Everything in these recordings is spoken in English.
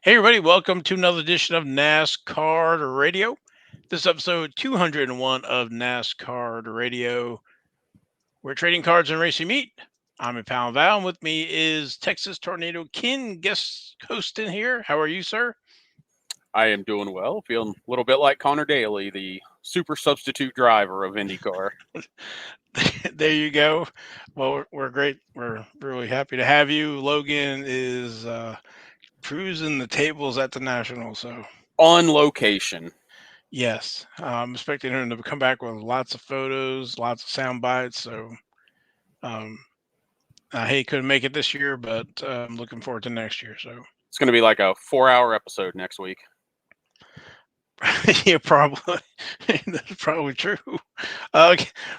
Hey, everybody, welcome to another edition of NasCard Radio. This is episode 201 of NasCard Radio, where trading cards and racing meet. I'm a pal Val, and with me is Texas Tornado Ken, guest host in here. How are you, sir? I am doing well, feeling a little bit like Connor Daly, the super substitute driver of IndyCar. There you go. Well, we're great. We're really happy to have you. Logan is cruising the tables at the National, so On location. yes, I'm expecting him to come back with lots of photos, lots of sound bites. So um, he couldn't make it this year, but I'm looking forward to next year. So It's going to be like a 4 hour episode next week. yeah, probably that's probably true. We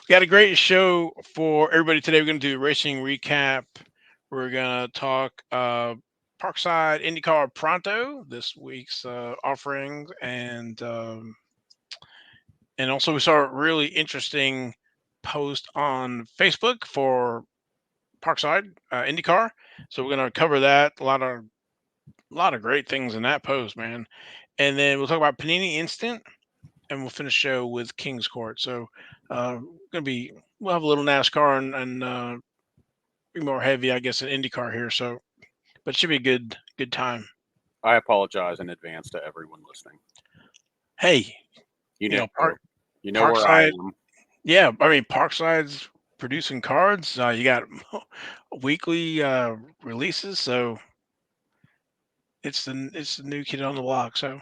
got a great show for everybody today. We're going to do a racing recap. We're going to talk Parkside IndyCar Pronto, this week's offerings, and also we saw a really interesting post on Facebook for Parkside IndyCar. So we're going to cover that. A lot of great things in that post, man. And then we'll talk about Panini Instant, and we'll finish the show with King's Court. So gonna be we'll have a little NASCAR and be more heavy, I guess, in IndyCar here. So, but it should be a good time. I apologize in advance to everyone listening. Hey, You you know, know, you know where I Parkside. am. Yeah, I mean Parkside's producing cards. You got weekly releases, so it's the new kid on the block. So,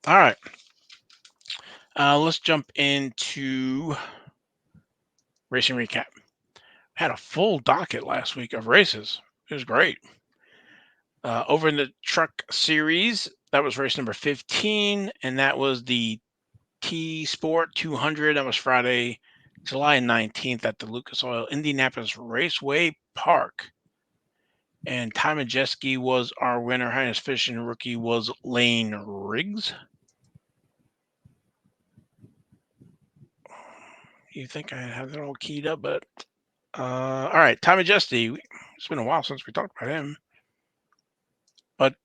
all right, let's jump into racing recap. Had a full docket last week of races. It was great. Over in the truck series, that was race number 15, and that was the T Sport 200. That was Friday, July 19th at the Lucas Oil Indianapolis Raceway Park. And Ty Majeski was our winner. Highest fishing rookie was Layne Riggs. You think I have that all keyed up, but all right, Ty Majeski. It's been a while since we talked about him. But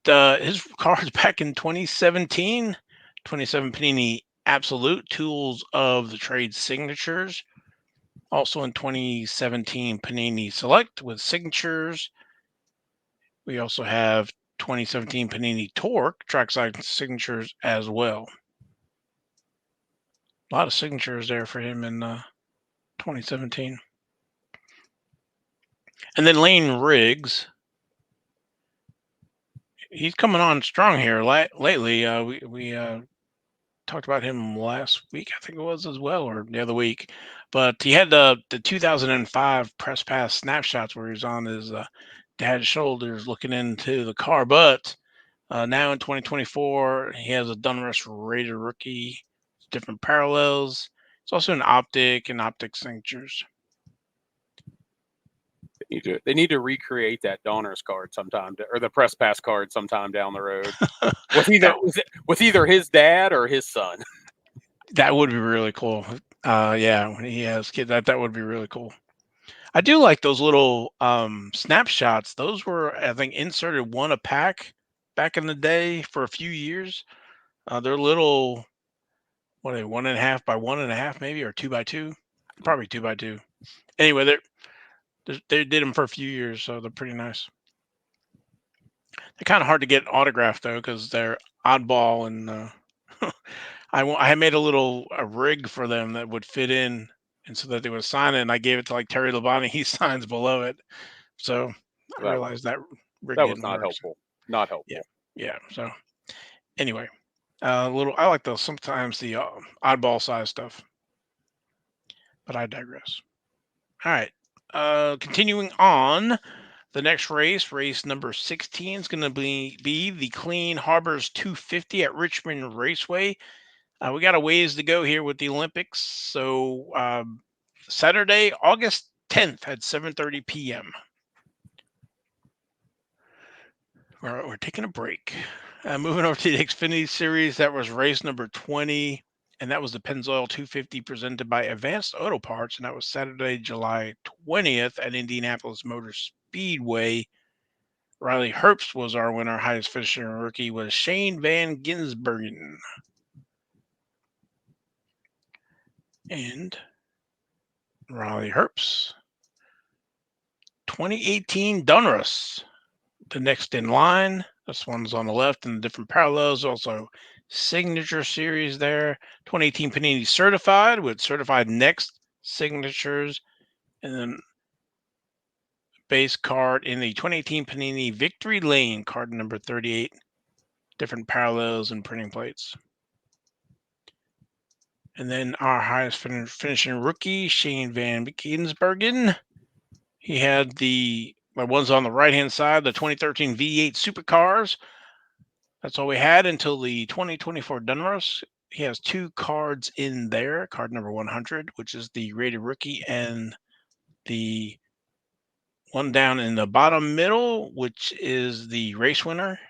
his cards back in 2017, 27 Panini Absolute Tools of the Trade Signatures. Also in 2017 Panini Select with signatures. We also have 2017 Panini Torque trackside signatures as well. A lot of signatures there for him in 2017. And then Layne Riggs. He's coming on strong here lately. We talked about him last week, I think it was as well, or the other week. But he had the 2005 press pass snapshots where he was on his dad's shoulders looking into the car. But now in 2024, he has a Dunrush rated rookie, different parallels. It's also an optic and optic signatures. They need to recreate that Donner's card sometime, or the press pass card sometime down the road. With either that with either his dad or his son. that would be really cool. Yeah, when he has kids, that would be really cool. I do like those little snapshots. Those were, I think, inserted one a pack back in the day for a few years. They're little, what are they, 1.5 by 1.5, maybe, or 2 by 2, probably 2 by 2. Anyway, they did them for a few years, so they're pretty nice. They're kind of hard to get autographed though, because they're oddball, and I had made a rig for them that would fit in, and so that they would sign it. And I gave it to like Terry Labonte. He signs below it, so I That was realized that rig that was didn't not work. So, helpful. Not yeah, helpful. yeah. So anyway, little I like those sometimes the oddball size stuff, but I digress. All right, continuing on. The next race number 16, is going to be the Clean Harbors 250 at Richmond Raceway. We got a ways to go here with the Olympics. So Saturday, August 10th at 7:30 p.m. We're taking a break. Moving over to the Xfinity Series, that was race number 20, and that was the Pennzoil 250 presented by Advanced Auto Parts, and that was Saturday, July 20th at Indianapolis Motor Speedway. Riley Herbst was our winner. Highest finishing rookie was Shane Van Gisbergen. And Riley Herbst. 2018 Donruss, the next in line. This one's on the left in the different parallels. Also, signature series there. 2018 Panini Certified with certified next signatures. And then base card in the 2018 Panini Victory Layne, card number 38. Different parallels and printing plates. And then our highest finishing rookie, Shane Van Gisbergen. He had the ones on the right-hand side, the 2013 V8 Supercars. That's all we had until the 2024 Donruss. He has two cards in there. Card number 100, which is the rated rookie, and the one down in the bottom middle, which is the race winner.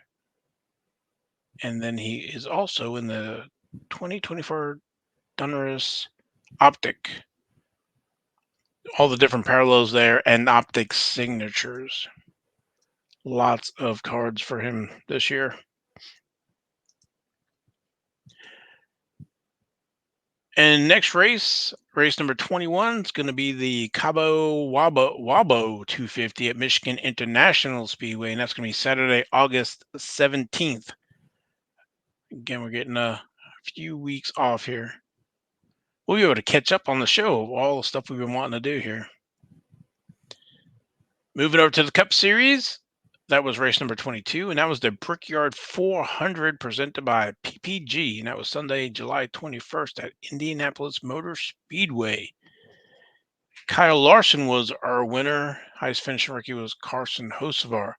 And then he is also in the 2024 Donruss Optic. All the different parallels there and Optic signatures. Lots of cards for him this year. And next race number 21 is going to be the Cabo Wabo 250 at Michigan International Speedway, and that's going to be Saturday, August 17th. Again, we're getting a few weeks off here. We'll be able to catch up on the show of all the stuff we've been wanting to do here. Moving over to the Cup Series, that was race number 22, and that was the Brickyard 400 presented by PPG, and that was Sunday, July 21st at Indianapolis Motor Speedway. Kyle Larson was our winner. Highest finishing rookie was Carson Hocevar.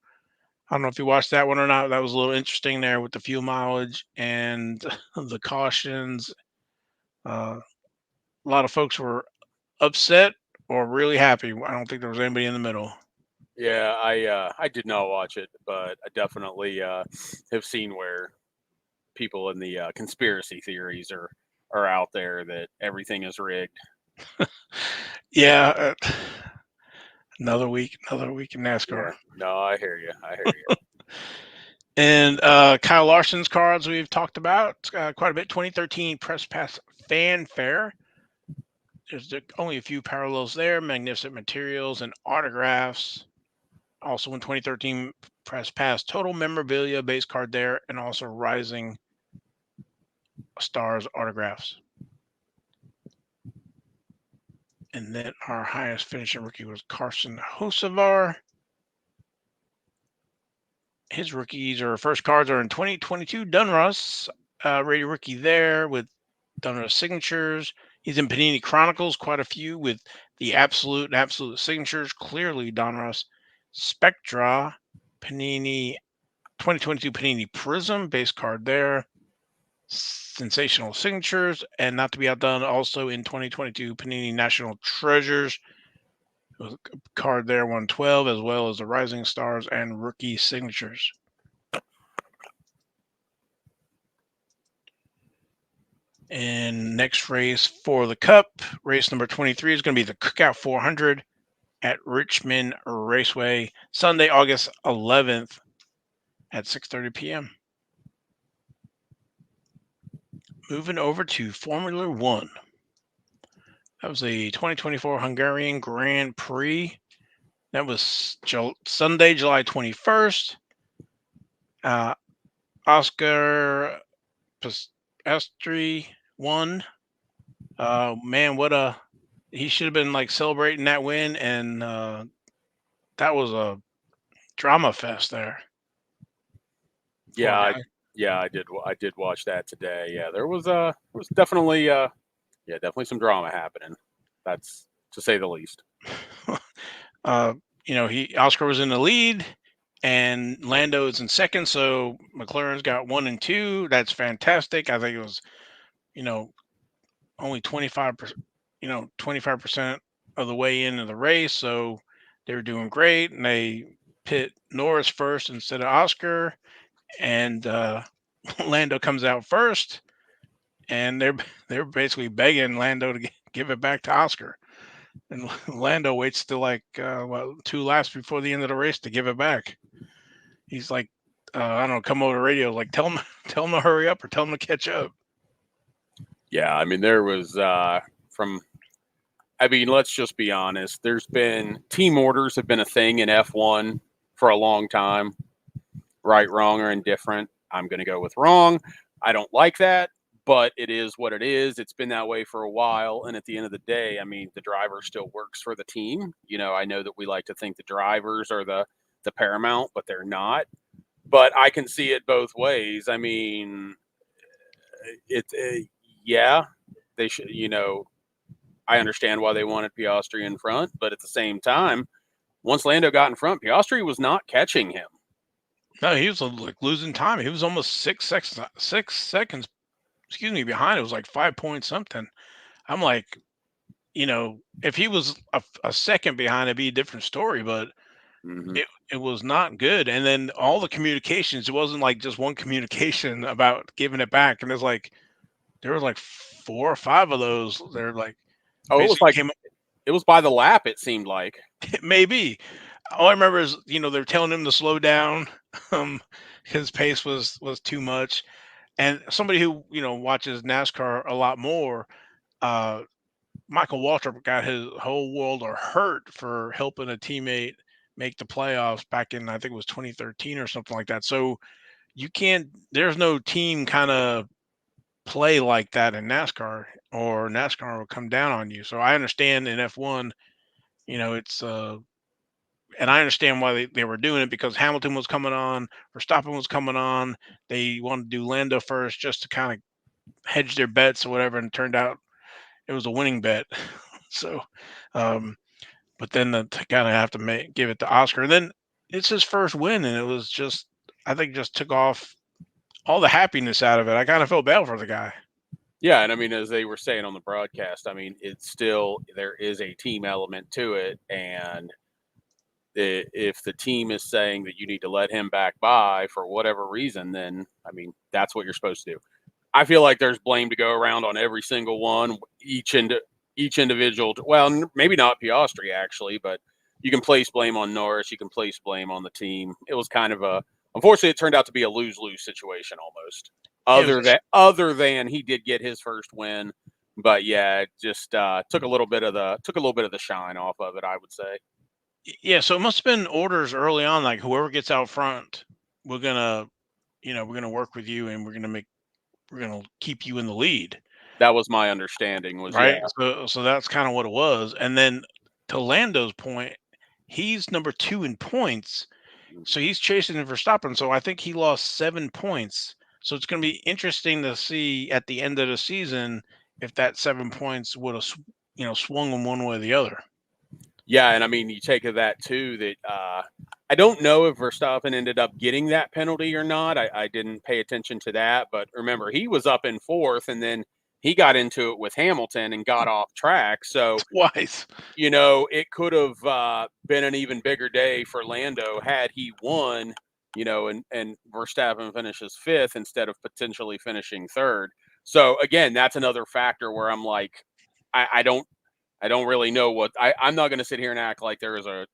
I don't know if you watched that one or not. That was a little interesting there with the fuel mileage and the cautions. A lot of folks were upset or really happy. I don't think there was anybody in the middle. Yeah, I did not watch it, but I definitely have seen where people in the conspiracy theories are out there that everything is rigged. Yeah, another week in NASCAR. Yeah, no, I hear you. I hear you. And Kyle Larson's cards we've talked about quite a bit. 2013 Press Pass Fanfare. There's only a few parallels there. Magnificent materials and autographs. Also in 2013 Press Pass Total Memorabilia base card there, and also Rising Stars autographs. And then our highest finishing rookie was Carson Hocevar. His rookies or first cards are in 2022 Donruss, rated rookie there with Donruss signatures. He's in Panini Chronicles, quite a few with the absolute signatures. Clearly Donruss. Spectra, Panini 2022 Panini Prism base card there. Sensational signatures, and not to be outdone, also in 2022 Panini National Treasures. A card there, 112, as well as the Rising Stars and rookie signatures. And next race for the Cup, race number 23 is going to be the Cookout 400 at Richmond Raceway, Sunday, August 11th at 6:30 p.m. Moving over to Formula One. That was a 2024 Hungarian Grand Prix. That was Sunday, July 21st. Oscar Piastri won. Man, he should have been like celebrating that win, and that was a drama fest there. Yeah, I did watch that today. Yeah, there was definitely definitely some drama happening. That's to say the least. Oscar was in the lead, and Lando is in second. So McLaren's got 1 and 2. That's fantastic. I think it was, only 25%, 25% of the way into the race. So they were doing great, and they pit Norris first instead of Oscar, and Lando comes out first, and they're basically begging Lando to give it back to Oscar. And Lando waits till 2 laps before the end of the race to give it back. He's like, I don't know, come over the radio, like tell him to hurry up or tell him to catch up. Yeah, I mean, there was from. I mean, let's just be honest. There's been team orders have been a thing in F1 for a long time. Right, wrong, or indifferent. I'm going to go with wrong. I don't like that, but it is what it is. It's been that way for a while. And at the end of the day, I mean, the driver still works for the team. You know, I know that we like to think the drivers are the paramount, but they're not. But I can see it both ways. I mean, yeah, they should, you know, I understand why they wanted Piastri in front, but at the same time, once Lando got in front, Piastri was not catching him. No, he was like losing time. He was almost 6 seconds, 6 seconds, excuse me, behind. It was like 5 point something. I'm like, if he was a second behind, it'd be a different story. But Mm-hmm. it was not good. And then all the communications, it wasn't like just one communication about giving it back. And it's like there were like 4 or 5 of those. They're like Oh, it was basically like came it was by the lap. It seemed like. maybe. All I remember is, they're telling him to slow down. Um, his pace was too much. And somebody who, watches NASCAR a lot more, uh, Michael Waltrip got his whole world or hurt for helping a teammate make the playoffs back in, I think it was 2013 or something like that. So you can't, there's no team kind of play like that in NASCAR, or NASCAR will come down on you. So I understand in F1, it's, and I understand why they were doing it, because Hamilton was coming on, Verstappen was coming on. They wanted to do Lando first just to kind of hedge their bets or whatever. And it turned out it was a winning bet. So, um, but then to kind of have to give it to Oscar. And then it's his first win, and it was just, I think, just took off all the happiness out of it. I kind of felt bad for the guy. Yeah, and I mean, as they were saying on the broadcast, I mean, it's still there is a team element to it, and if the team is saying that you need to let him back by for whatever reason, then I mean, that's what you're supposed to do. I feel like there's blame to go around on every single one, each individual. Well, maybe not Piastri actually, but you can place blame on Norris. You can place blame on the team. It was kind of a unfortunately it turned out to be a lose-lose situation almost. Yeah, it was Other than he did get his first win, but yeah, it just took a little bit of the shine off of it. I would say. yeah. So it must have been orders early on, like whoever gets out front, we're gonna, we're gonna work with you, and we're gonna keep you in the lead, That was my understanding. Was yeah. right? So that's kind of what it was. And then to Lando's point, he's number 2 in points. So he's chasing Verstappen. So I think he lost 7 points. So it's going to be interesting to see at the end of the season if that 7 points would have, swung him one way or the other. Yeah, and I mean, you take of that too that I don't know if Verstappen ended up getting that penalty or not. I didn't pay attention to that, but remember, he was up in fourth, and then he got into it with Hamilton and got off track. So, Twice. you know, it could have been an even bigger day for Lando had he won, you know, and Verstappen finishes fifth instead of potentially finishing third. So, again, that's another factor where I'm like, I don't really know what I'm not going to sit here and act like there is a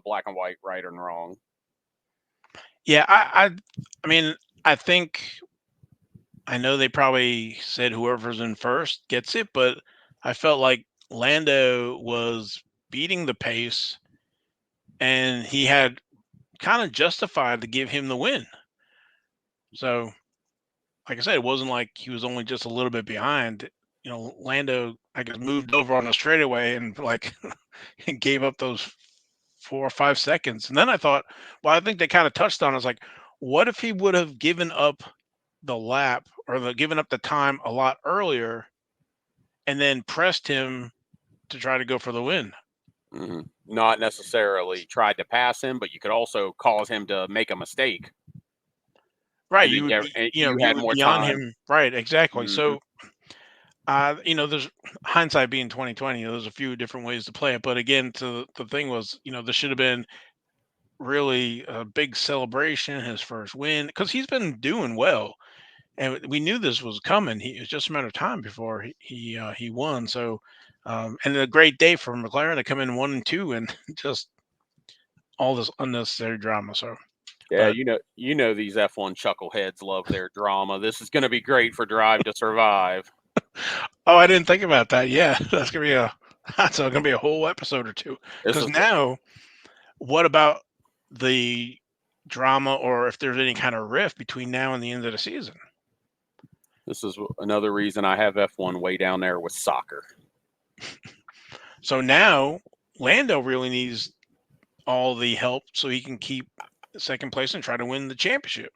black and white right and wrong. Yeah, I mean, I think, I know they probably said whoever's in first gets it, but I felt like Lando was beating the pace, and he had kind of justified to give him the win. So, like I said, it wasn't like he was only just a little bit behind. Lando, I guess, moved over on the straightaway and like gave up those 4 or 5 seconds. And then I thought, well, I think they kind of touched on it. I was like, what if he would have given up the lap, or given up the time a lot earlier, and then pressed him to try to go for the win? Mm-hmm. Not necessarily tried to pass him, but you could also cause him to make a mistake, Right. and You then would be, you you had would more be on time. him. Right. Exactly. Mm-hmm. So, there's hindsight being 2020. There's a few different ways to play it, but again, the thing was, there should have been really a big celebration, his first win, because he's been doing well, and we knew this was coming. It was just a matter of time before he won. So, and a great day for McLaren to come in 1 and 2, and just all this unnecessary drama. So, Yeah, But you know these F1 chuckleheads love their drama. This is going to be great for Drive to Survive. oh, I didn't think about that. Yeah, that's gonna be a whole episode or two. This Because is now, what about the drama, or if there's any kind of rift between now and the end of the season? this is another reason I have F1 way down there with soccer. So now Lando really needs all the help so he can keep second place and try to win the championship.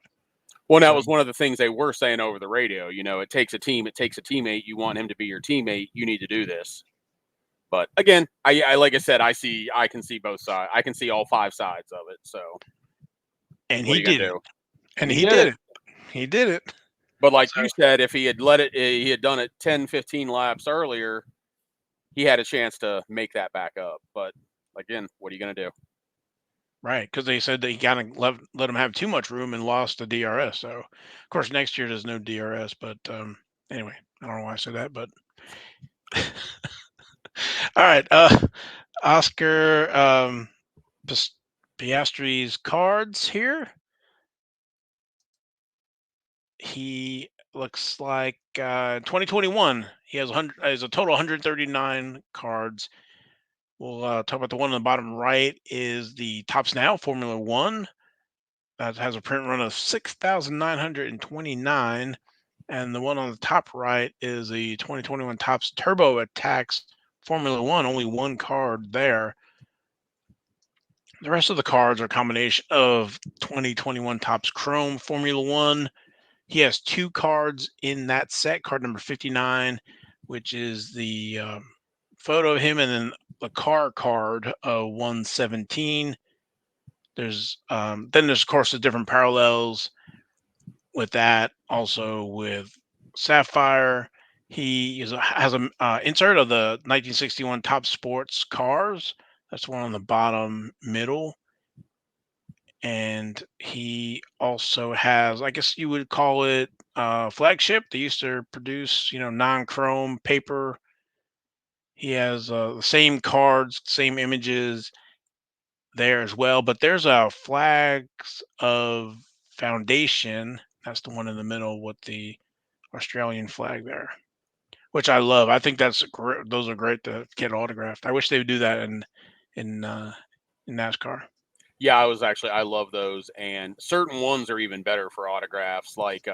Well, that So, was one of the things they were saying over the radio. You know, it takes a team, it takes a teammate. You want him to be your teammate. You need to do this. But again, I like I said, I can see both sides. I can see all five sides of it. So and what he are you gonna did it. do? And And he he did did it. it. He did it. But like So, you said, if he had let it, he had done it 10, 15 laps earlier, he had a chance to make that back up. But again, what are you gonna do? right, because they said that he kind of let him have too much room and lost the DRS. So, of course, next year there's no DRS. But anyway, I don't know why I said that. But all right, Oscar Piastri's cards here. He looks like 2021. He has 100. Has a total 139 cards. We'll talk about the one on the bottom right is the Tops Now Formula One. That has a print run of 6,929. And the one on the top right is the 2021 Tops Turbo Attacks Formula One. Only one card there. The rest of the cards are a combination of 2021 Tops Chrome Formula One. He has two cards in that set. Card number 59, which is the photo of him, and then the car card 117. There's of course the different parallels with that. Also with Sapphire, has a insert of the 1961 Top Sports cars. That's one on the bottom middle. And he also has, I guess you would call it, flagship. They used to produce, non-chrome paper. He has the same cards, same images there as well. But there's a flags of foundation. That's the one in the middle with the Australian flag there, which I love. I think that's great. Those are great to get autographed. I wish they would do that in uh, in NASCAR. Yeah, I love those, and certain ones are even better for autographs, like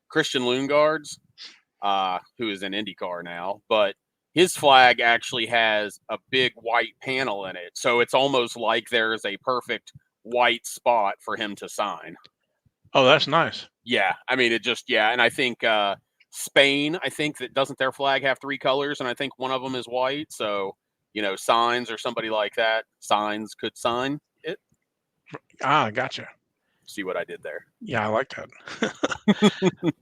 Christian Lundgaard's, who is in IndyCar now, but his flag actually has a big white panel in it, so it's almost like there is a perfect white spot for him to sign. Oh, that's nice. Yeah, I mean and I think Spain, I think that doesn't their flag have three colors, and I think one of them is white, so signs or somebody like that, signs could sign it. Ah, gotcha. See what I did there? Yeah, I like that.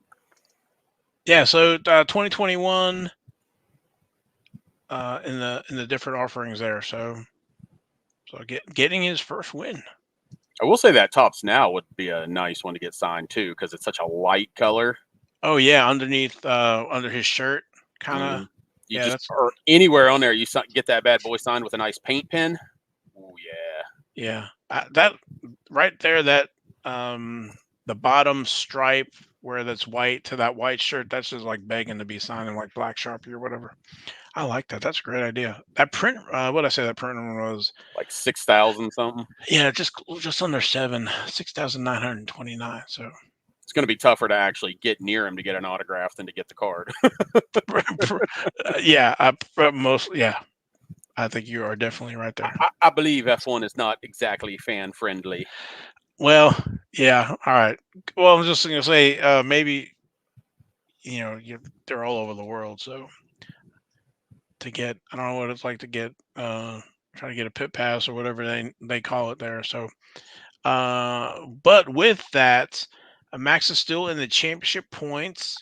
Yeah, so 2021 in the different offerings there. So getting his first win. I will say that Tops Now would be a nice one to get signed too, because it's such a light color. Oh yeah, underneath under his shirt, kind of. Mm-hmm. You Yeah, just that's or anywhere on there, get that bad boy signed with a nice paint pen. Oh yeah, yeah. That right there, that the bottom stripe where that's white to that white shirt, that's just like begging to be signed in like black Sharpie or whatever. I like that. That's a great idea. That print, what I say, that print was, like 6,000 something. yeah, just under 6,929. So It's going to be tougher to actually get near him to get an autograph than to get the card. yeah, yeah, I think you are definitely right there. I believe F1 is not exactly fan friendly. Well, yeah, all right. Well, I'm just gonna say, maybe they're all over the world, so I don't know what it's like to get, try to get a pit pass or whatever they call it there. So, but with that, Max is still in the championship points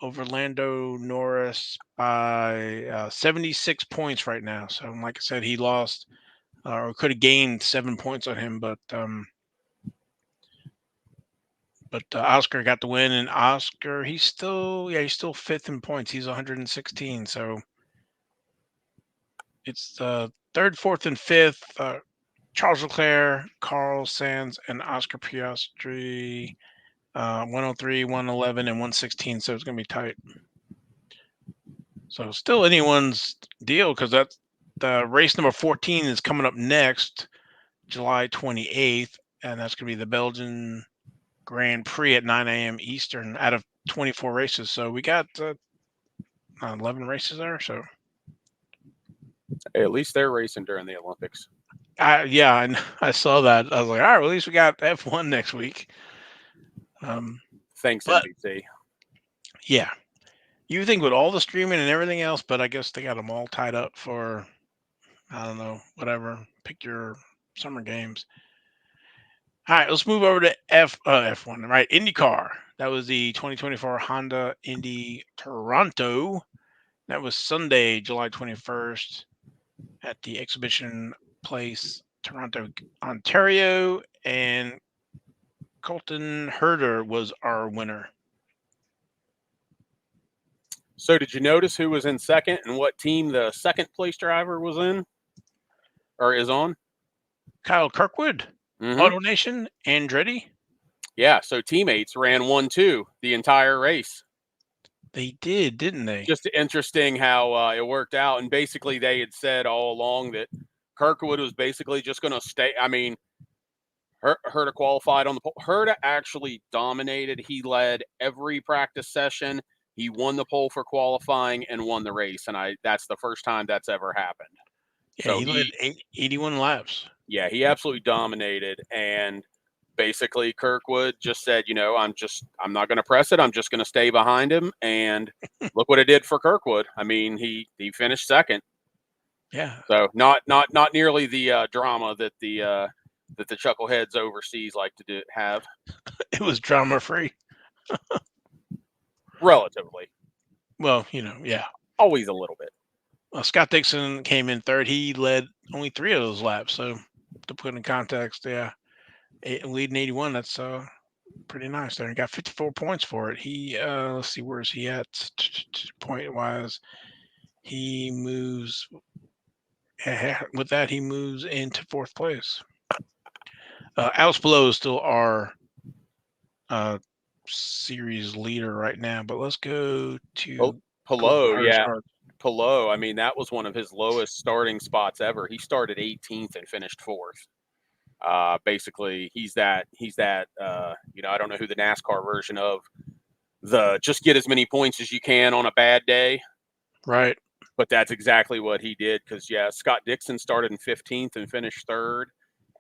over Lando Norris by 76 points right now. So, like I said, he lost or could have gained 7 points on him, but Oscar got the win, and Oscar he's still fifth in points. He's 116, so it's third, fourth, and fifth. Charles Leclerc, Carl Sands, and Oscar Piastri. 103, 111, and 116. So it's going to be tight. So still anyone's deal because that's the race number 14 is coming up next, July 28th, and that's going to be the Belgian Grand Prix at 9 a.m. Eastern out of 24 races. So we got 11 races there. So Hey, at least they're racing during the Olympics. yeah, and I saw that. I was like, all right, well, at least we got F1 next week. Thanks, But NBC. yeah, you think with all the streaming and everything else, but I guess they got them all tied up for, I don't know, whatever. Pick your summer games. All right, let's move over to F1, right? IndyCar. That was the 2024 Honda Indy Toronto. That was Sunday, July 21st at the Exhibition Place, Toronto, Ontario. And Colton Herta was our winner. So, did you notice who was in second and what team the second place driver was in or is on? Kyle Kirkwood, Auto Nation, Andretti. Yeah, so teammates ran 1-2 the entire race. They did, didn't they? Just interesting how it worked out. And basically, they had said all along that Kirkwood was basically just going to stay. I mean, Herta qualified on the pole. Herta actually dominated. He led every practice session. He won the pole for qualifying and won the race. And that's the first time that's ever happened. Yeah, so he led 81 laps. Yeah, he absolutely dominated. And basically, Kirkwood just said, I'm not going to press it. I'm just going to stay behind him. And look what it did for Kirkwood. I mean, he finished second. Yeah. So not nearly the drama that the chuckleheads overseas like to have. It was drama free. Relatively. Well, yeah. Always a little bit. Well, Scott Dixon came in third. He led only 3 of those laps. So to put in context, yeah, leading 81. That's pretty nice there. He got 54 points for it. He let's see, where's he at point wise? He moves with that. He moves into 4th place. Alex Below is still our series leader right now. But let's go to Pillow. Yeah. Pillow, I mean, that was one of his lowest starting spots ever. He started 18th and finished 4th. Basically, he's that. I don't know who the NASCAR version of the just get as many points as you can on a bad day. Right. But that's exactly what he did because, Scott Dixon started in 15th and finished 3rd.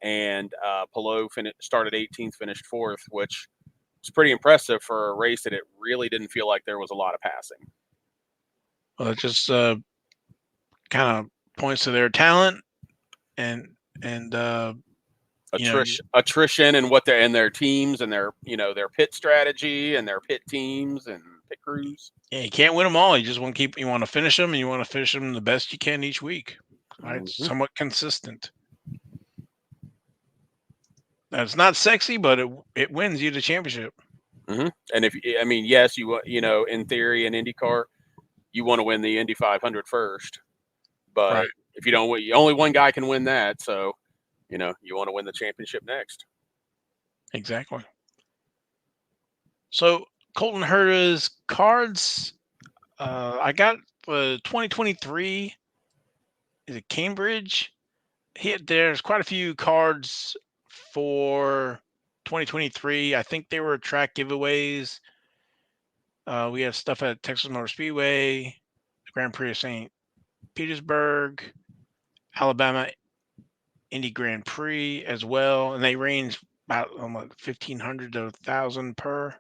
And Pillow started 18th, finished 4th, which was pretty impressive for a race that it really didn't feel like there was a lot of passing. Well, it just kind of points to their talent and attrition and what they're in their teams and their pit strategy and their pit teams and pit crews. Yeah, you can't win them all. You just want to you want to finish them, and you want to finish them the best you can each week. Right, somewhat consistent. That's not sexy, but it wins you the championship. And yes, you in theory in IndyCar, you want to win the Indy 500 first, but if you don't, only one guy can win that. So, you want to win the championship next. Exactly. So Colton Herta's cards. I got 2023. Is it Cambridge? There's quite a few cards for 2023. I think they were track giveaways. We have stuff at Texas Motor Speedway, the Grand Prix of St. Petersburg, Alabama Indy Grand Prix as well, and they range about 1,500 to 1,000 per.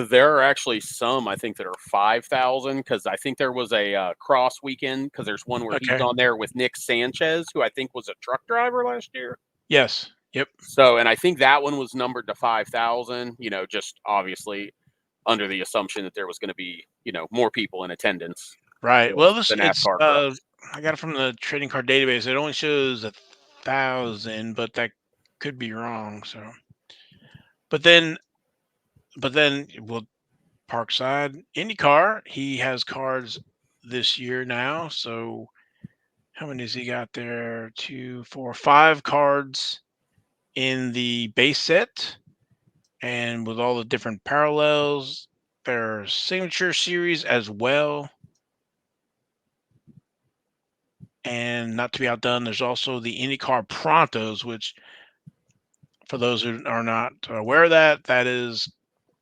There are actually some I think that are 5,000 because I think there was a cross weekend because there's one where he's on there with Nick Sanchez, who I think was a truck driver last year. Yes. Yep. So, and I think that one was numbered to 5,000. Just obviously under the assumption that there was going to be more people in attendance. Right. Well, it's I got it from the trading card database. It only shows 1,000, but that could be wrong. So, but then, Parkside IndyCar, he has cards this year now. So, How many does he got there? 2, 4, 5 cards in the base set, and with all the different parallels, their signature series as well. And not to be outdone, there's also the IndyCar Prontos, which, for those who are not aware of that, that is,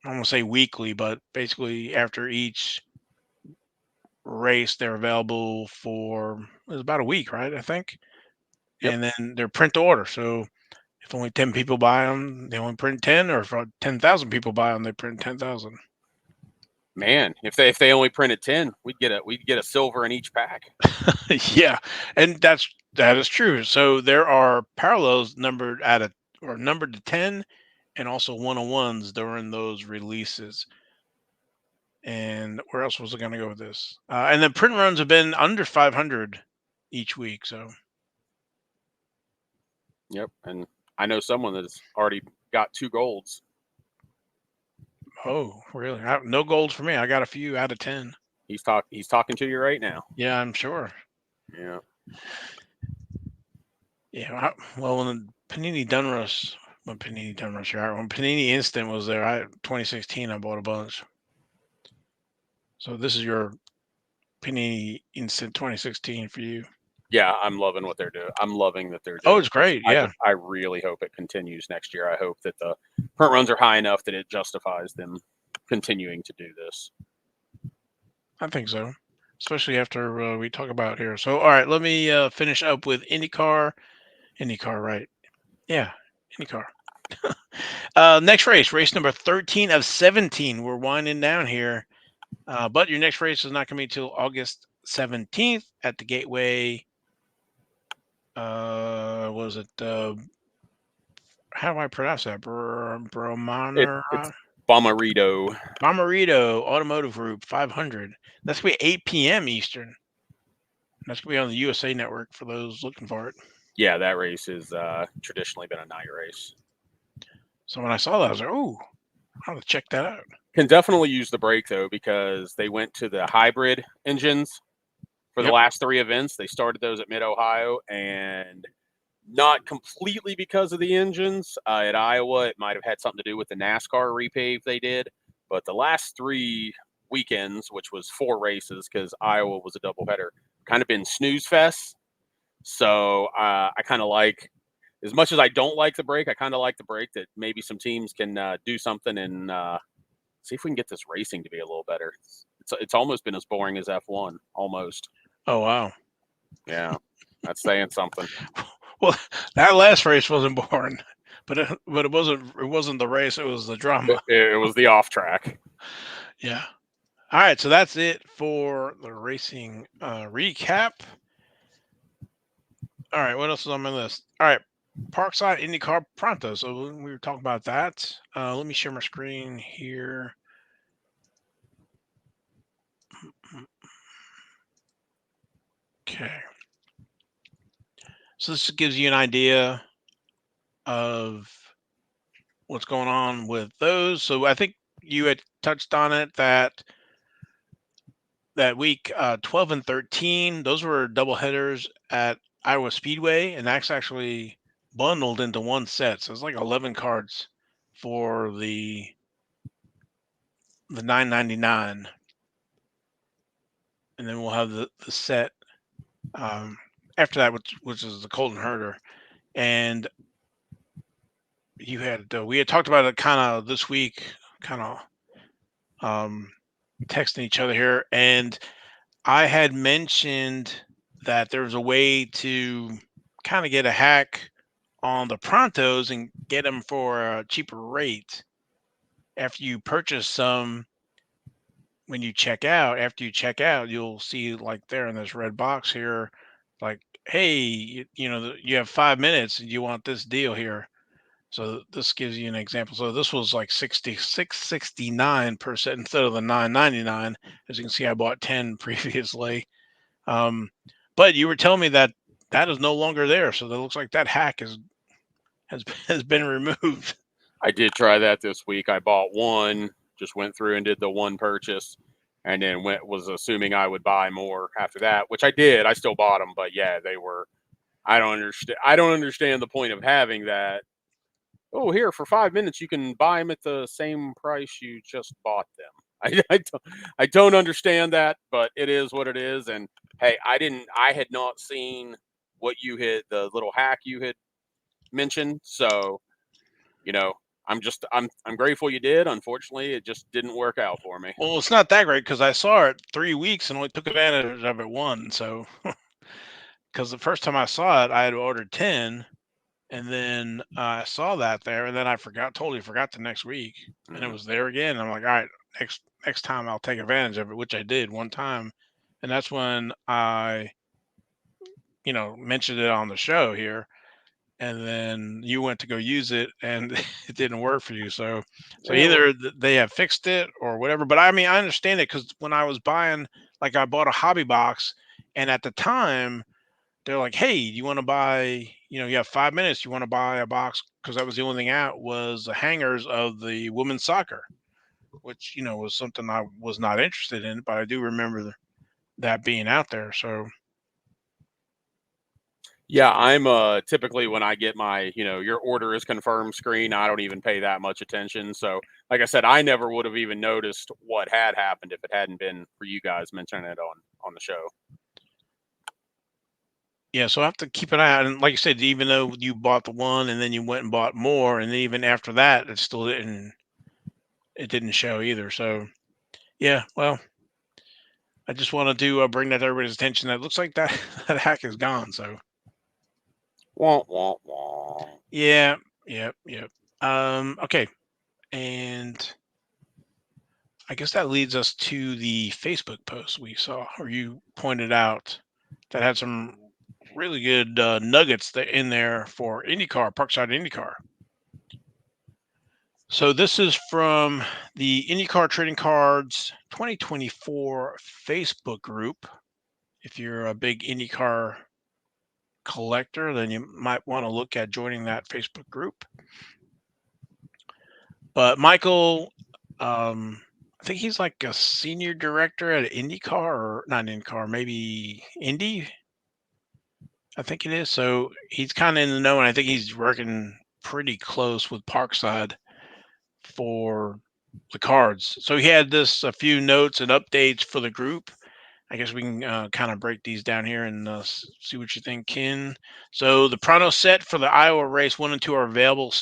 I don't want to say weekly, but basically after each race, they're available for it's about a week, right? I think. Yep. And then they're print to order. So if only 10 people buy them, they only print 10, or if 10,000 people buy them, they print 10,000. Man, if they only printed 10, we'd get a silver in each pack. Yeah, and that is true. So there are parallels numbered numbered to 10, and also 101s during those releases. And where else was I going to go with this? And the print runs have been under 500 each week. So, Yep. And I know someone that's already got 2 golds. oh, really? No golds for me. I got a few out of 10. He's talking to you right now. Yeah, I'm sure. Yeah. Yeah. Well, when Panini Dunrush, when Panini Instant was there, 2016, I bought a bunch. So this is your Panini Instant 2016 for you. Yeah, I'm loving what they're doing. I'm loving that they're Oh, doing it's great. Yeah, I really hope it continues next year. I hope that the print runs are high enough that it justifies them continuing to do this. I think so. Especially after we talk about here. So, all right, let me finish up with IndyCar. IndyCar, right? Yeah, IndyCar. Next race number 13 of 17. We're winding down here. But your next race is not going to be until August 17th at the Gateway. Was it? How do I pronounce that? It's Bomarito. Bomarito Automotive Group 500. That's going to be 8 p.m. Eastern. That's going to be on the USA Network for those looking for it. Yeah, that race has traditionally been a night race. So when I saw that, I was like, "Oh, I'll have to check that out." Can definitely use the brake though, because they went to the hybrid engines for the last 3 events. They started those at Mid Ohio, and not completely because of the engines. At Iowa, it might have had something to do with the NASCAR repave they did. But the last 3 weekends, which was 4 races because Iowa was a doubleheader, kind of been snooze fest. So I kind of like, as much as I don't like the break, I kind of like the break that maybe some teams can do something and see if we can get this racing to be a little better. It's almost been as boring as F1, almost. Oh wow. Yeah, that's saying something. Well, that last race wasn't boring, but it wasn't the race. It was the drama. It was the off track. Yeah. All right, so that's it for the racing recap. All right, what else is on my list? All right, Parkside IndyCar Pronto. So we were talking about that. Let me share my screen here. Okay. So this gives you an idea of what's going on with those. So I think you had touched on it that week 12 and 13, those were double headers at Iowa Speedway, and that's actually bundled into one set. So it's like 11 cards for the $9.99, and then we'll have the set after that, which is the Colton Herta. And we had talked about it kind of this week, kind of texting each other here, and I had mentioned that there was a way to kind of get a hack on the Prontos and get them for a cheaper rate after you purchase some. When you check out, after you check out, you'll see like there in this red box here, like, hey, you have 5 minutes and you want this deal here. So this gives you an example. So this was like 66.69 per set instead of the 9.99. As you can see, I bought 10 previously. But you were telling me that that is no longer there. So that looks like that hack has been removed. I did try that this week. I bought one, just went through and did the one purchase, and then was assuming I would buy more after that, which I did. I still bought them, but yeah, they were. I don't understand. I don't understand the point of having that. Oh, here for 5 minutes you can buy them at the same price you just bought them. I don't understand that, but it is what it is. And hey, I had not seen what you had, the little hack you had mentioned. So, you know, I'm grateful you did. Unfortunately, it just didn't work out for me. Well, it's not that great because I saw it 3 weeks and only took advantage of it one. So, because the first time I saw it, I had ordered 10, and then I saw that there, and then I totally forgot the next week, and it Mm. was there again. I'm like, all right, next time I'll take advantage of it, which I did one time, and that's when I, mentioned it on the show here, and then you went to go use it, and it didn't work for you. So Yeah, well, either they have fixed it or whatever. But I mean, I understand it because when I was buying, like, I bought a hobby box, and at the time they're like, "Hey, you want to buy? You have 5 minutes. You want to buy a box?" Because that was the only thing out was the hangers of the women's soccer, which was something I was not interested in, but I do remember that being out there. So yeah, I'm typically when I get my, your order is confirmed screen, I don't even pay that much attention. So, like I said, I never would have even noticed what had happened if it hadn't been for you guys mentioning it on the show. yeah, so I have to keep an eye out. And like you said, even though you bought the one and then you went and bought more, and then even after that, it didn't show either. So yeah, well, I just wanted to bring that to everybody's attention. That looks like that that hack is gone. So Wah, wah, wah. yeah, yep, yep. Okay, and I guess that leads us to the Facebook post we saw, or you pointed out, that had some really good nuggets in there for IndyCar, Parkside IndyCar. So this is from the IndyCar Trading Cards 2024 Facebook group. If you're a big IndyCar collector, then you might want to look at joining that Facebook group. But Michael, I think he's like a senior director at IndyCar, or not IndyCar, maybe Indy. I think it is. So he's kind of in the know, and I think he's working pretty close with Parkside for the cards. So he had a few notes and updates for the group. I guess we can kind of break these down here and see what you think, Ken. So the Pronto set for the Iowa race 1 and 2 are available,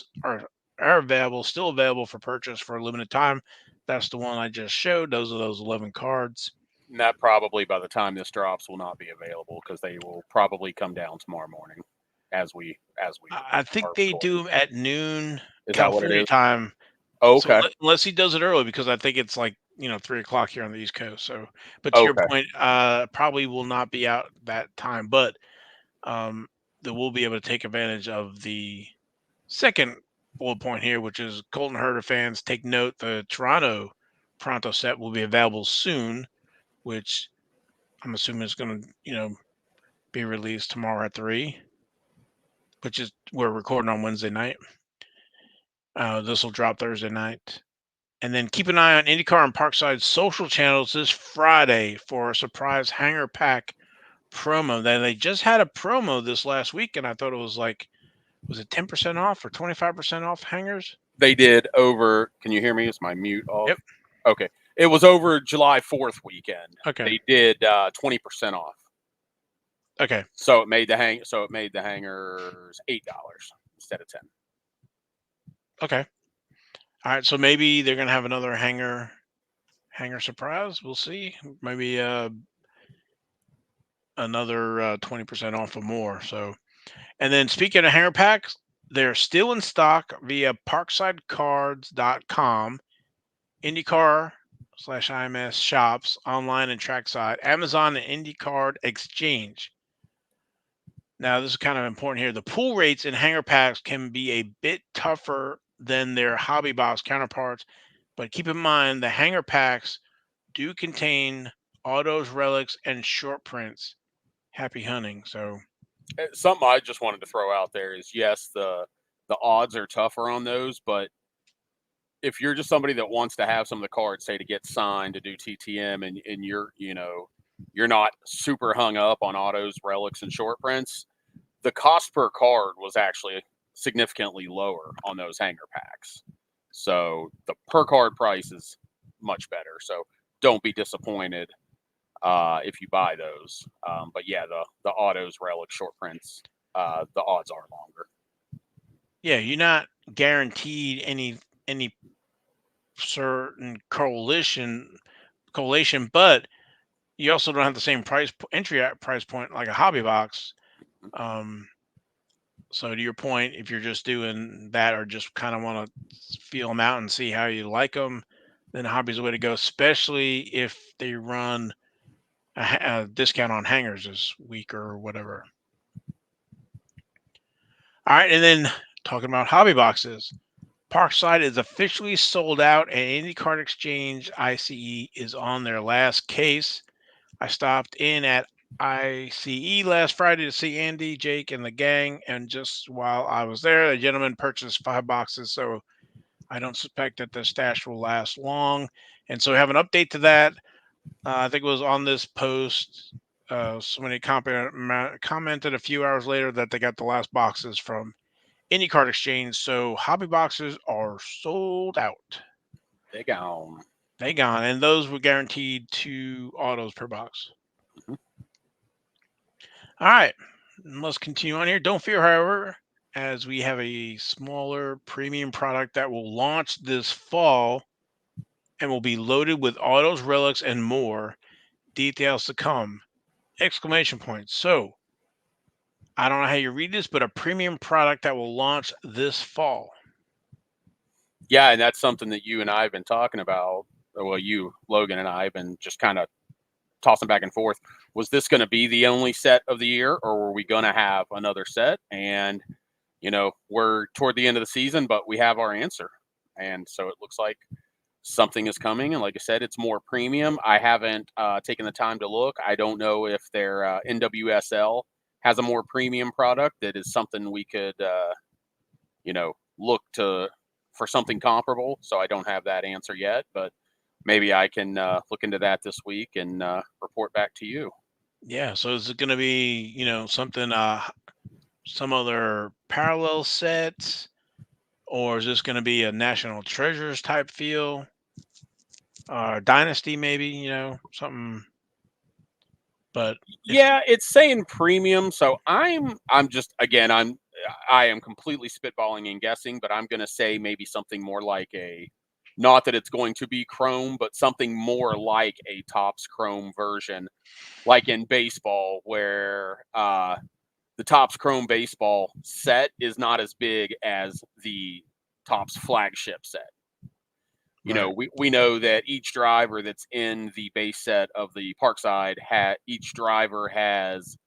still available for purchase for a limited time. That's the one I just showed. Those are those 11 cards. And that probably by the time this drops will not be available because they will probably come down tomorrow morning as we I think are they recording. do 'em at noon Is that what it California is? time. Oh, So okay. unless he does it early, because I think it's like 3 o'clock here on the East Coast. So, but to your Okay. point, probably will not be out that time, but um, they will be able to take advantage of the second bullet point here, which is Colton Herta fans take note: the Toronto Pronto set will be available soon, which I'm assuming is going to be released tomorrow at 3, which is we're recording on Wednesday night. This will drop Thursday night. And then keep an eye on IndyCar and Parkside's social channels this Friday for a surprise hanger pack promo. Then they just had a promo this last week, and I thought it was like, was it 10% off or 25% off hangers? They did over. Can you hear me? Is my mute off? Yep. Okay. It was over July 4th weekend. Okay. They did 20% off. Okay. So it made the hangers $8 instead of 10. Okay. All right. So maybe they're gonna have another hanger surprise. We'll see. Maybe another 20% off or more. So, and then speaking of hanger packs, they're still in stock via parksidecards.com, IndyCar/IMS shops, online and trackside, Amazon and IndyCard Exchange. Now, this is kind of important here. The pool rates in hanger packs can be a bit tougher than their hobby box counterparts, but keep in mind the hanger packs do contain autos, relics, and short prints. Happy hunting. So, Something I just wanted to throw out there is yes, the odds are tougher on those, but if you're just somebody that wants to have some of the cards, say to get signed to do TTM, and you're not super hung up on autos, relics, and short prints, the cost per card was actually significantly lower on those hanger packs. So the per card price is much better. So don't be disappointed if you buy those. But yeah, the autos, relics, short prints, the odds are longer. Yeah, you're not guaranteed any certain correlation, but you also don't have the same price point like a hobby box. Um, so to your point, if you're just doing that or just kind of want to feel them out and see how you like them, then hobby's the way to go, especially if they run a discount on hangers this week or whatever. All right, and then talking about hobby boxes, Parkside is officially sold out, and IndyCar Exchange ICE is on their last case. I stopped in at ICE last Friday to see Andy, Jake, and the gang, and just while I was there, a gentleman purchased 5 boxes, so I don't suspect that the stash will last long. And so we have an update to that. I think it was on this post. Somebody commented a few hours later that they got the last boxes from IndyCar Exchange, so hobby boxes are sold out. They gone. They gone, and those were guaranteed 2 autos per box. Mhm. All right, let's continue on here. Don't fear, however, as we have a smaller premium product that will launch this fall and will be loaded with autos, relics, and more. Details to come! Exclamation point. So, I don't know how you read this, but a premium product that will launch this fall. Yeah, and that's something that you and I have been talking about. Well, you, Logan, and I have been just kind of tossing back and forth. Was this going to be the only set of the year, or were we going to have another set? And we're toward the end of the season, but we have our answer, and so it looks like something is coming. And like I said, it's more premium. I haven't taken the time to look. I don't know if their NWSL has a more premium product that is something we could look to for something comparable. So I don't have that answer yet, but maybe I can look into that this week and report back to you. Yeah, so is it going to be, something, some other parallel sets, or is this going to be a national treasures type feel, dynasty maybe, something? But it's Yeah, it's saying premium, so I'm just again I am completely spitballing and guessing, but I'm going to say maybe something more like a, not that it's going to be Chrome, but something more like a Topps Chrome version, like in baseball, where the Topps Chrome baseball set is not as big as the Topps flagship set. right, We know that each driver that's in the base set of the Parkside each driver has,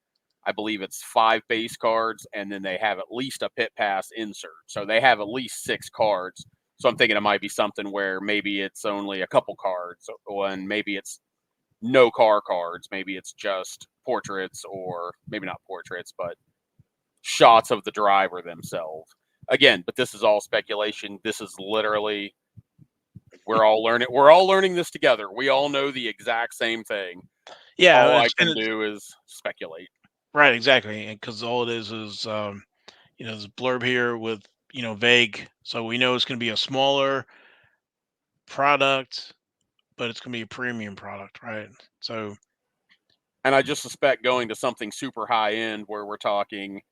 I believe it's 5 base cards, and then they have at least a pit pass insert. So they have at least 6 cards. So I'm thinking it might be something where maybe it's only a couple cards, and maybe it's no car cards. Maybe it's just portraits, or maybe not portraits, but shots of the driver themselves. Again, but this is all speculation. This is literally, we're all learning this together. We all know the exact same thing. yeah, All I it's and can it's do is speculate. right, exactly, because all it is this blurb here with vague, so we know it's going to be a smaller product, but it's going to be a premium product, right? So And I just suspect going to something super high end where we're talking,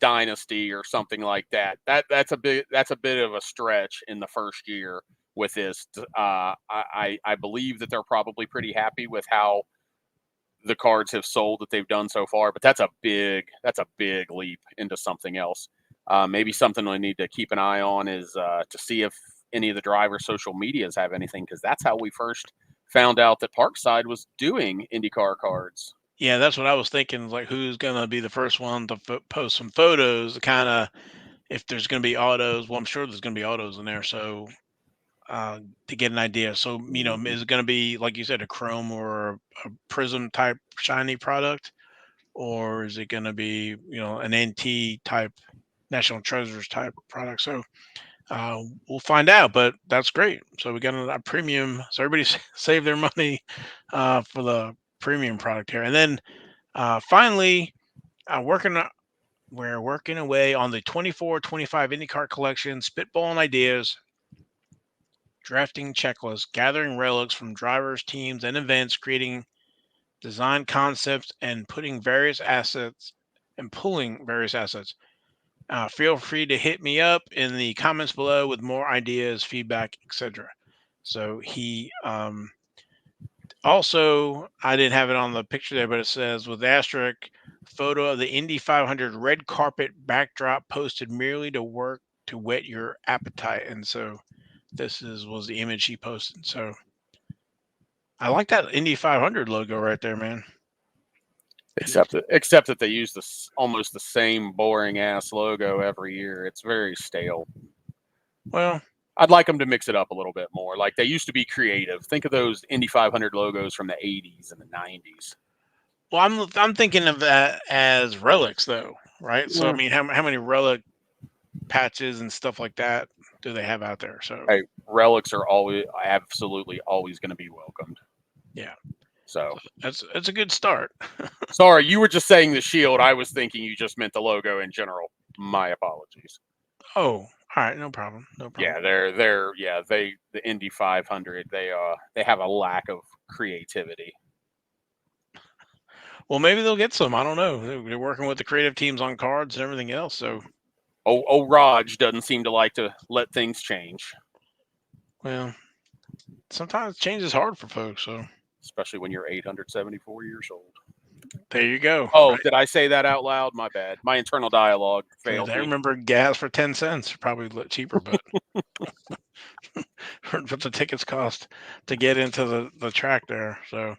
dynasty or something like that. That's a bit of a stretch in the first year with this. I believe that they're probably pretty happy with how the cards have sold that they've done so far, but that's a big leap into something else. Maybe something I need to keep an eye on is to see if any of the driver social medias have anything, because that's how we first found out that Parkside was doing IndyCar cards. yeah, that's what I was thinking. Like, who's going to be the first one to post some photos? To kind of, if there's going to be autos, well, I'm sure there's going to be autos in there. So to get an idea. So, Mhm. is it going to be, like you said, a chrome or a prism type shiny product? Or is it going to be, an NT type, national treasures type product? So We'll find out, but that's great. So we got a premium. So everybody save their money for the premium product here. And then finally, working we're working away on the 24-25 IndyCar collection, spitballing ideas, drafting checklists, gathering relics from drivers, teams, and events, creating design concepts, and pulling various assets. Feel free to hit me up in the comments below with more ideas, feedback, etc. So he also, I didn't have it on the picture there, but it says with asterisk photo of the Indy 500 red carpet backdrop posted merely to work to whet your appetite. And so this was the image he posted. So I like that Indy 500 logo right there, man. Except that they use this almost the same boring ass logo every year. It's very stale. Well, I'd like them to mix it up a little bit more. Like they used to be creative. Think of those Indy 500 logos from the 80s and the 90s. well, I'm thinking of that as relics though, right? So I mean, how many relic patches and stuff like that do they have out there? So Hey, relics are absolutely always going to be welcomed. yeah, So that's a good start. sorry, you were just saying the shield. I was thinking you just meant the logo in general. My apologies. Oh, all right, no problem, no problem. Yeah, the Indy 500 they have a lack of creativity. Well, maybe they'll get some. I don't know. They're working with the creative teams on cards and everything else. So, Raj doesn't seem to like to let things change, well, sometimes change is hard for folks. So especially when you're 874 years old. there you go. Oh, Right? did I say that out loud? My bad. My internal dialogue failed I me. remember gas for 10 cents, probably a little cheaper, but what the tickets cost to get into the track there. So,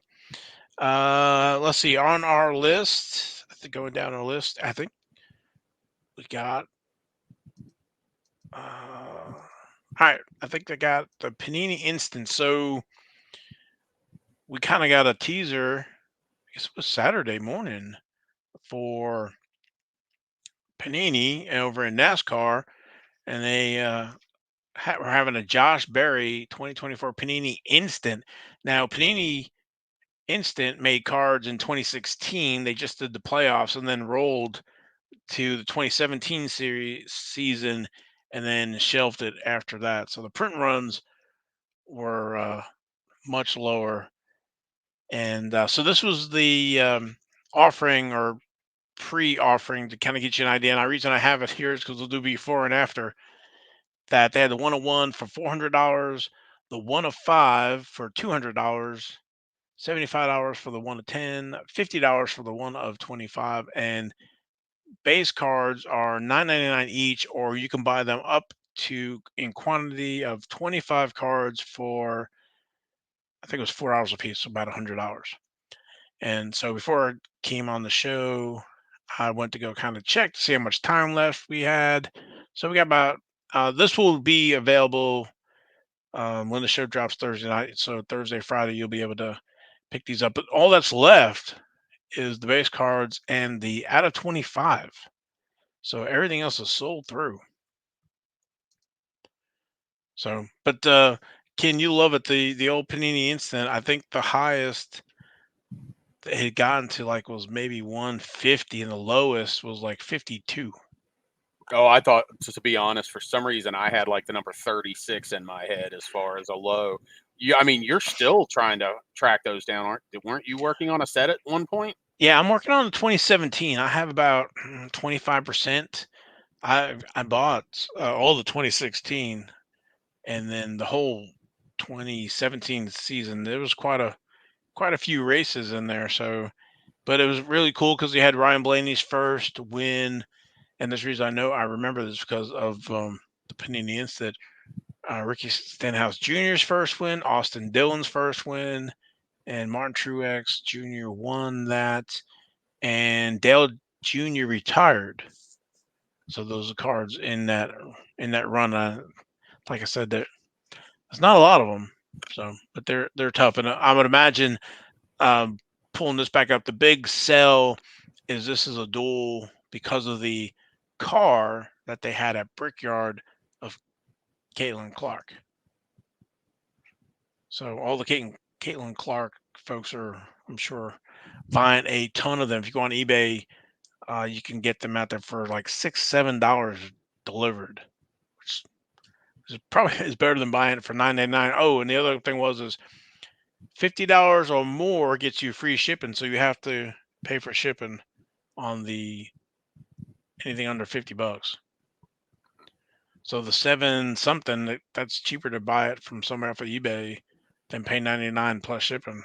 let's see. On our list, I think going down our list, I think we got. All right, I think I got the Panini Instant. So we kind of got a teaser. I guess it was Saturday morning for Panini over in NASCAR, and they were having a Josh Berry 2024 Panini Instant. Now, Panini Instant made cards in 2016. They just did the playoffs and then rolled to the 2017 season and then shelved it after that. So the print runs were much lower. And so this was the offering or pre-offering to kind of get you an idea. And the reason I have it here is because we'll do before and after that. They had the 101 for $400, the 105 for $200, $75 for the 1 of 10, $50 for the 1 of 25, and base cards are $9.99 each, or you can buy them up to in quantity of 25 cards for I think it was $4 a piece, so about $100. And so before I came on the show, I went to go kind of check to see how much time left we had. So we got about this will be available when the show drops Thursday night. So Thursday, Friday, you'll be able to pick these up. But all that's left is the base cards and the out of 25. So everything else is sold through. So, but Ken, you love it. The old Panini Instant. I think the highest it had gotten to like was maybe 150, and the lowest was like 52. Oh, I thought, to be honest, for some reason I had like the number 36 in my head as far as a low. I mean, you're still trying to track those down, weren't you working on a set at one point? Yeah, I'm working on the 2017. I have about 25%. I bought all the 2016, and then the whole 2017 season. There was quite a few races in there. So, but it was really cool because we had Ryan Blaney's first win, and this reason I remember this because of the Panini Instant. Ricky Stenhouse Jr.'s first win, Austin Dillon's first win, and Martin Truex Jr. won that, and Dale Jr. retired. So those are cards in that run. Like I said, there's not a lot of them. So, but they're tough, and I would imagine um, pulling this back up. The big sell is this is a duel because of the car that they had at Brickyard of Caitlin Clark. So all the Caitlin Clark folks are, I'm sure, buying a ton of them. If you go on eBay, you can get them out there for like $6, $7 delivered, which is probably is better than buying it for $9.99. Oh, and the other thing is $50 or more gets you free shipping, so you have to pay for shipping on the anything under $50. So the 7 something that's cheaper to buy it from somewhere off of eBay than pay 99 plus shipping,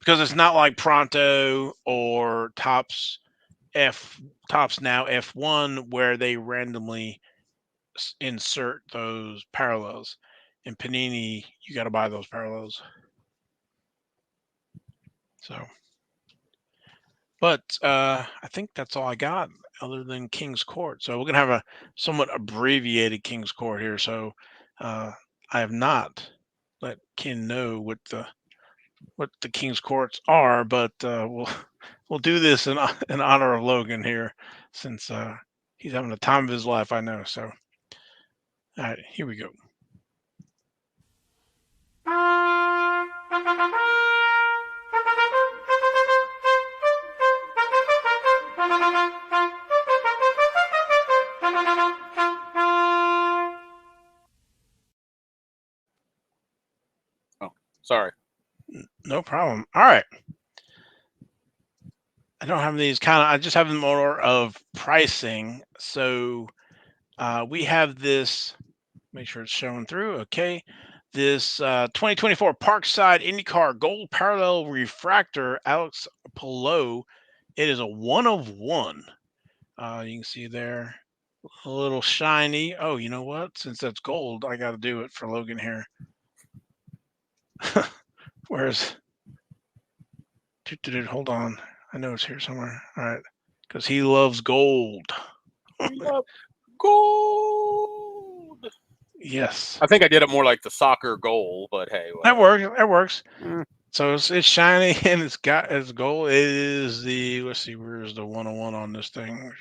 because it's not like Pronto or Tops Now F1 where they randomly insert those parallels. In Panini, you got to buy those parallels. So, but I think that's all I got other than King's Court. So we're gonna have a somewhat abbreviated King's Court here. So I have not let Ken know what the King's Courts are, but we'll do this in honor of Logan here, since he's having the time of his life. I know. So all right, here we go. Oh, sorry. No problem. All right. I don't have these I just have them more of pricing. So we have this, make sure it's showing through. Okay. This 2024 Parkside IndyCar Gold Parallel Refractor Alex Pillow. It is a 1 of 1. You can see there, a little shiny. Oh, you know what? Since that's gold, I got to do it for Logan here. Where's, hold on. I know it's here somewhere. All right. Because he loves gold. Gold. Yes. I think I did it more like the soccer goal, but hey, That whatever. works. That works. Mm. So it's shiny and it's gold. It is the, let's see, where's the 101 on this thing?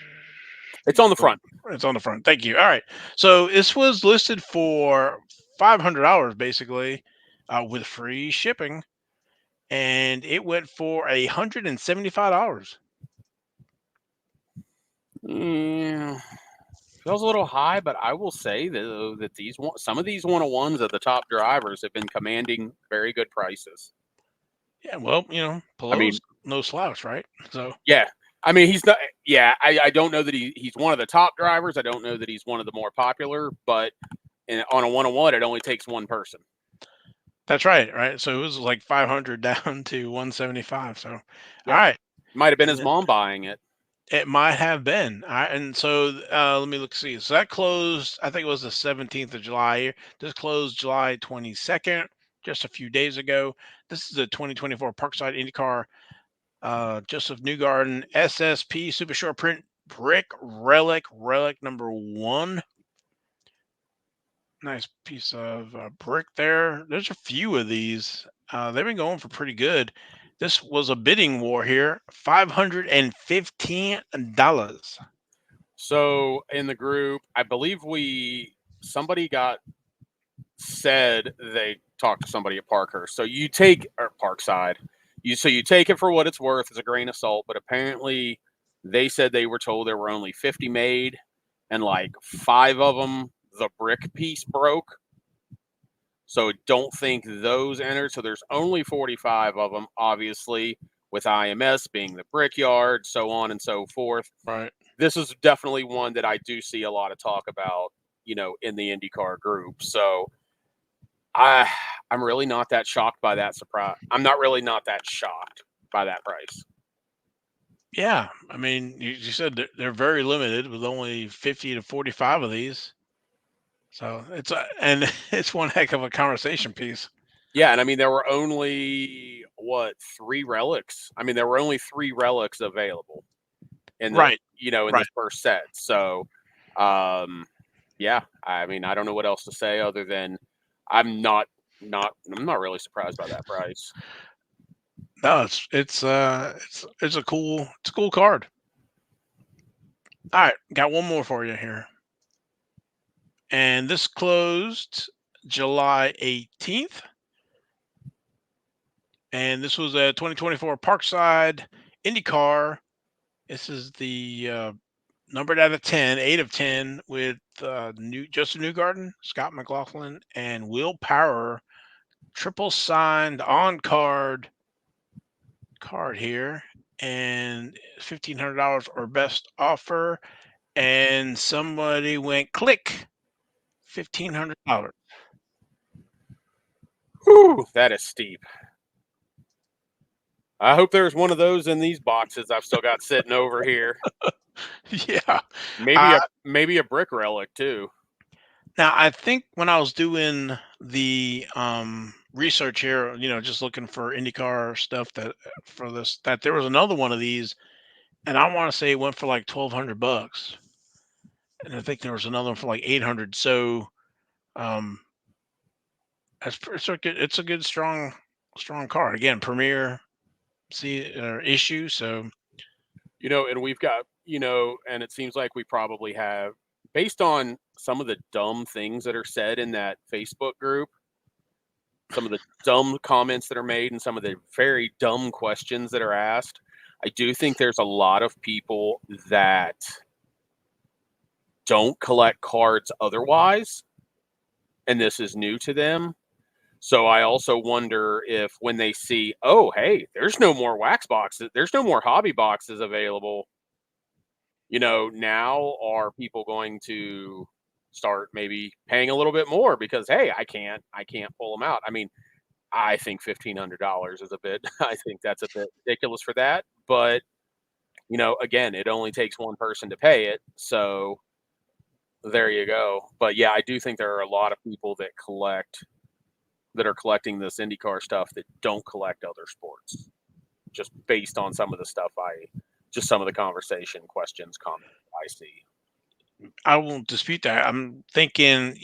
It's on the front. It's on the front. Thank you. All right. So this was listed for $500 basically, with free shipping, and it went for $175. Yeah. Feels a little high, but I will say that some of these 101s of the top drivers have been commanding very good prices. Yeah, well, Pelot's no slouch, right? So yeah, I mean he's not. Yeah, I don't know that he's one of the top drivers. I don't know that he's one of the more popular, but on a 101, it only takes one person. That's right, right. So it was like 500 down to 175. So Yep. all right, Might have been his mom buying it. It might have been. All right, and so let me see. So that closed, I think it was the 17th of July. This closed July 22nd, just a few days ago. This is a 2024 Parkside IndyCar Joseph Newgarden SSP Super Short Print Brick Relic number 1. Nice piece of brick there. There's a few of these. They've been going for pretty good. This was a bidding war here. $515. So in the group, I believe somebody said they talked to somebody at Parkhurst. So you take Parkside. You take it for what it's worth as a grain of salt, but apparently they said they were told there were only 50 made, and like 5 of them the brick piece broke. So don't think those entered. So there's only 45 of them, obviously, with IMS being the brickyard, so on and so forth. Right. This is definitely one that I do see a lot of talk about, in the IndyCar group. So I'm really not that shocked by that surprise. I'm not really not that shocked by that price. Yeah, I mean, you said they're very limited with only 50 to 45 of these. So it's one heck of a conversation piece. Yeah, and I mean there were only 3 relics. I mean there were only 3 relics available in the this first set. So, yeah, I mean I don't know what else to say other than I'm not really surprised by that price. No, it's a cool card. All right, got one more for you here. and this closed July 18th. And this was a 2024 Parkside IndyCar. This is the numbered out of 10, 8 of 10, with Justin Newgarden, Scott McLaughlin, and Will Power. Triple signed on card here, and $1,500 or best offer. And somebody went click, $1,500. Whew, that is steep. I hope there's one of those in these boxes I've still got sitting over here. Yeah. Maybe a brick relic too. Now, I think when I was doing the research here, just looking for IndyCar stuff that there was another one of these, and I want to say it went for like $1,200, and I think there was another one for like 800. So, um, it's a good strong car. Again, Premier issue. So, And we've got, and it seems like we probably have, based on some of the dumb things that are said in that Facebook group, some of the dumb comments that are made, and some of the very dumb questions that are asked, I do think there's a lot of people that don't collect cards otherwise, and this is new to them. So I also wonder if when they see, oh, hey, there's no more wax boxes, there's no more hobby boxes available, now are people going to start maybe paying a little bit more because, hey, I can't pull them out. I mean, I think $1,500 is a bit, I think that's a bit ridiculous for that. But, again, it only takes one person to pay it. So there you go. But yeah, I do think there are a lot of people that are collecting this IndyCar stuff that don't collect other sports, just based on some of the stuff some of the conversation, questions, comments I see. I won't dispute that. I'm thinking,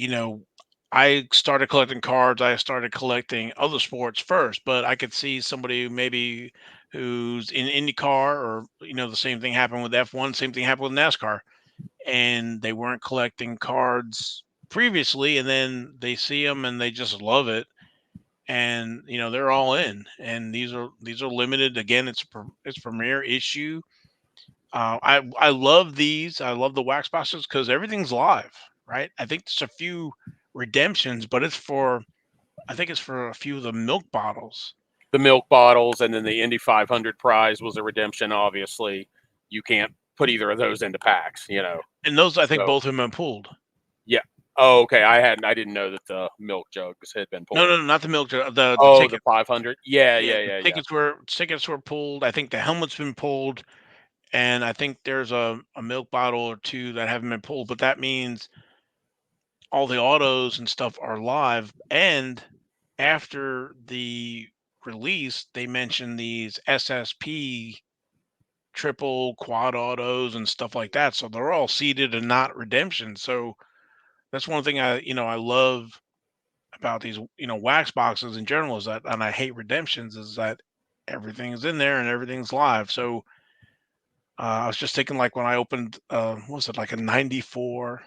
I started collecting cards. I started collecting other sports first, but I could see somebody maybe who's in IndyCar, or the same thing happened with F1, same thing happened with NASCAR, and they weren't collecting cards previously, and then they see them and they just love it, and they're all in. And these are limited. Again, it's premier issue. I love these. I love the wax boxes because everything's live, right? I think there's a few redemptions, but I think it's for a few of the milk bottles. The milk bottles, and then the Indy 500 prize was a redemption. Obviously, you can't put either of those into packs, And those, I think, So, both have been pulled. yeah. Oh, okay. I didn't know that the milk jugs had been pulled. No, not the milk. The Oh, the ticket. 500. Yeah, Yeah, yeah, the yeah, yeah. tickets were pulled. I think the helmet's been pulled, and I think there's a milk bottle or two that haven't been pulled. But that means all the autos and stuff are live. And after the release, they mentioned these SSP triple quad autos and stuff like that. So they're all seeded and not redemption. So that's one thing I love about these, wax boxes in general, is that, and I hate redemptions, is that everything is in there and everything's live. So I was just thinking, like when I opened, what was it, like a 94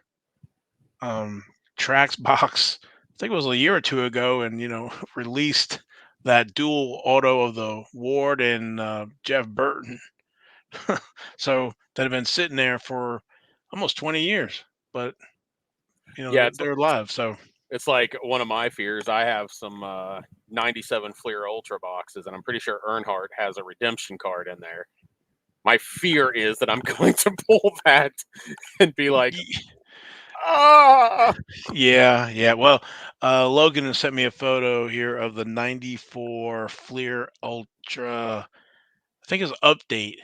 tracks box, I think it was a year or two ago, and, released that dual auto of the Ward and Jeff Burton. So that had been sitting there for almost 20 years, but Yeah, they're live. So it's like one of my fears. I have some 97 Fleer Ultra boxes, and I'm pretty sure Earnhardt has a redemption card in there. My fear is that I'm going to pull that and be like, ah. yeah. Well, Logan has sent me a photo here of the 94 Fleer Ultra. I think it's update,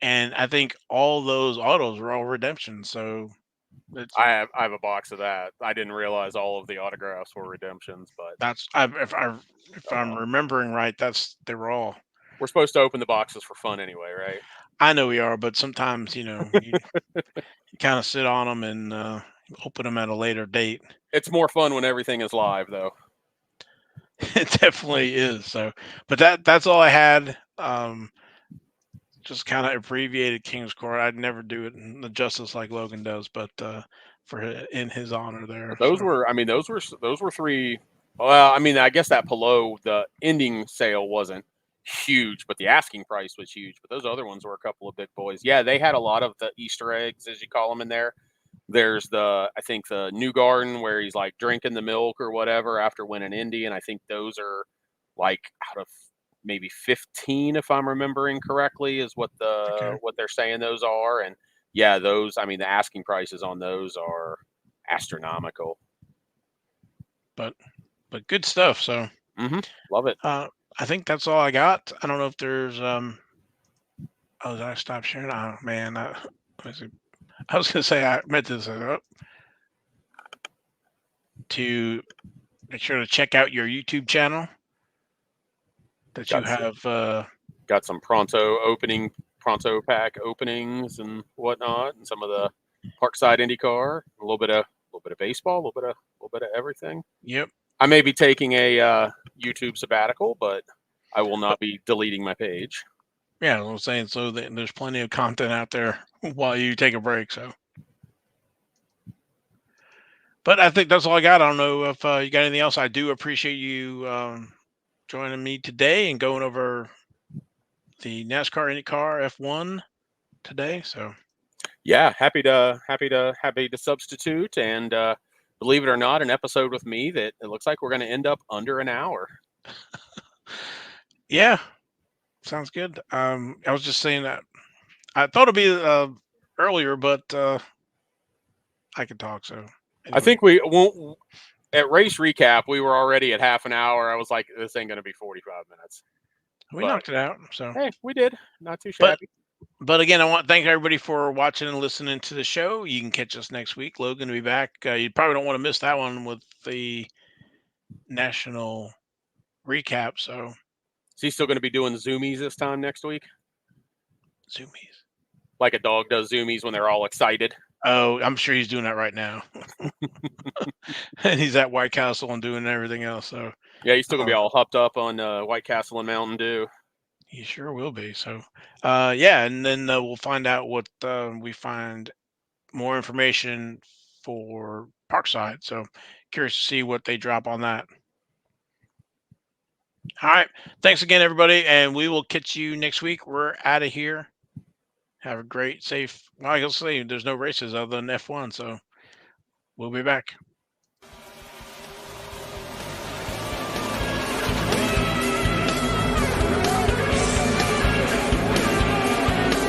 and I think all those autos are all redemption. So it's I have a box of that. I didn't realize all of the autographs were redemptions, but that's if oh I'm well. remembering right, they were all. We're supposed to open the boxes for fun anyway, right? I know we are, but sometimes you kind of sit on them and open them at a later date. It's more fun when everything is live, though. It definitely is. So, but that's all I had. just kind of abbreviated King's Court. I'd never do it in the justice like Logan does, but for in his honor there. But those So were, I mean, those were three. Well, I mean, I guess that Pillow, the ending sale wasn't huge, but the asking price was huge. But those other ones were a couple of big boys. Yeah, they had a lot of the Easter eggs, as you call them, in there. There's I think the New Garden where he's like drinking the milk or whatever after winning Indy, and I think those are like out of maybe 15, if I'm remembering correctly, is okay, what they're saying those are. And yeah, those, I mean, the asking prices on those are astronomical. but good stuff. So Love it. I think that's all I got. I don't know if there's oh, did I stop sharing? Oh man, let me see. I was gonna say I meant to say to make sure to check out your YouTube channel that you Got have. got some Pronto pack openings and whatnot, and some of the Parkside IndyCar, a little bit of baseball, a little bit of everything. Yep. I may be taking a YouTube sabbatical, but I will not be deleting my page. Yeah, I was saying so that there's plenty of content out there while you take a break. So, but I think that's all I got. I don't know if you got anything else. I do appreciate you joining me today and going over the NASCAR IndyCar F1 today. So, Yeah, happy to substitute, and believe it or not, an episode with me that it looks like we're going to end up under an hour. yeah, sounds good. I was just saying that I thought it'd be earlier, but I could talk. So, I anyway, think we won't. At race recap, we were already at half an hour. I was like, this ain't going to be 45 minutes. we But knocked it out. So, hey, we did. Not too but shabby. again, I want to thank everybody for watching and listening to the show. You can catch us next week. Logan will be back. You probably don't want to miss that one with the national recap. So, Is he still going to be doing zoomies this time next week? zoomies. Like a dog does zoomies when they're all excited. Oh, I'm sure he's doing that right now. And he's at White Castle and doing everything else. So, Yeah, he's still going to be uh, all hopped up on White Castle and Mountain Dew. he sure will be. So, yeah, and then we'll find out what we find more information for Parkside. So, curious to see what they drop on that. All right. Thanks again, everybody. And we will catch you next week. We're out of here. Have a great, safe. Well, I guess say there's no races other than F1. So we'll be back.